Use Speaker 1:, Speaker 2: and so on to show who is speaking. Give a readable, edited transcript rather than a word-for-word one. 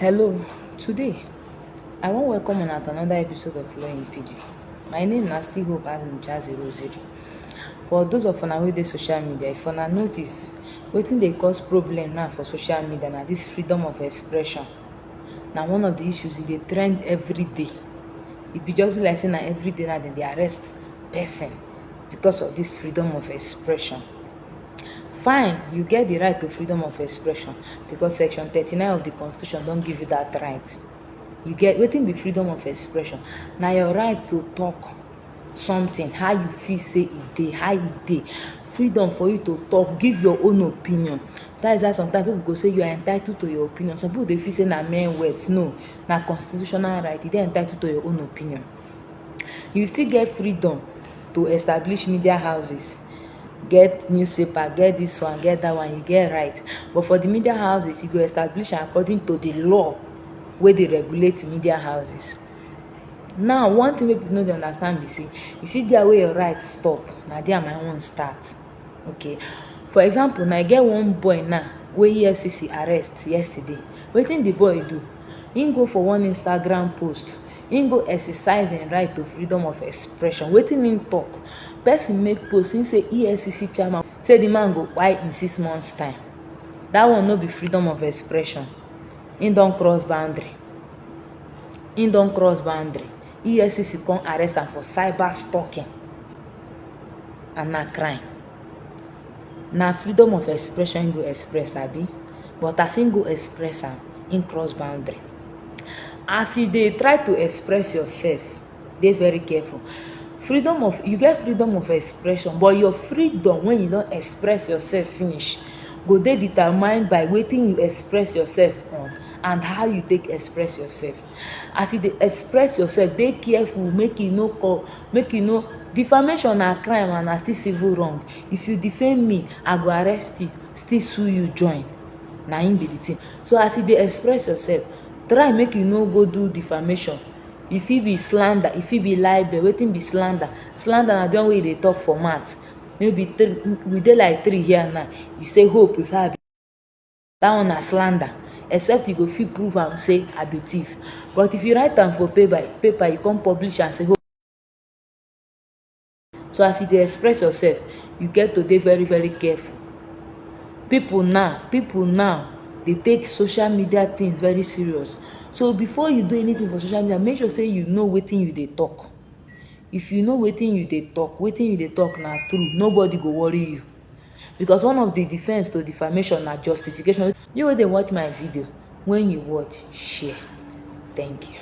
Speaker 1: Hello, today I wan welcome una to another episode of In Pidgin. My name na still Hope as in Jazzy Rosary. For those of una wey dey social media, if una notice wetin dey cause problem now for social media na this freedom of expression. Na one of the issues e dey trend every day. E be just be like say na every day na dem dey arrest person because of this freedom of expression. Fine, you get the right to freedom of expression because section 39 of the constitution don give you that right. You get wetin be freedom of expression? Na your right to talk something how you feel say e dey, how e dey. Freedom for you to talk, give your own opinion. That is why sometimes people go say you are entitled to your opinion. Some people dey feel say na mere words. No, na constitutional right. You dey entitled to your own opinion. You still get freedom to establish media houses, get newspaper, get this one, get that one. You get right. But for the media houses, you go establish according to the law wey dey regulate media houses. Now, one thing wey people no dey understand be say, you see there where your right stop, na there my own start. Okay, for example, na I get one boy now wey EFCC arrest yesterday. Wetin the boy do? Him go for one Instagram post. Him go exercise him right to freedom of expression. Wetin him talk? Person make post. Him say EFCC chairman say the man go kpai in 6 months time. That one no be freedom of expression. Him don cross boundary. Him don cross boundary. EFCC come arrest am for cyber stalking, and na crime. Na freedom of expression him go express, abi? But as him go express am, him cross boundary. As you dey try to express yourself, dey very careful. You get freedom of expression, but your freedom when you don express yourself finish go dey determined by wetin you express yourself on and how you take express yourself. As you dey express yourself, dey careful make you no defamation na crime and na still civil wrong. If you defame me, I go arrest you, still sue you join. Na im be the thing. So as you dey express yourself, try make you no go do defamation. E fit be slander, e fit be libel. Wetin be slander? Slander na the one wey you dey talk for mouth. Maybe we dey like 3 here now. You say Hope is her. That one na slander. Except you go fit prove am say I be thief. But if you write am for paper, you come publish am say Hope. So as you dey express yourself, you get to dey very very careful. People now dey take social media things very serious. So before you do anything for social media, make sure say you know wetin you dey talk. If you know wetin you dey talk na true, nobody go worry you. Because one of the defense to defamation na justification. You wey dey watch my video, when you watch, share. Thank you.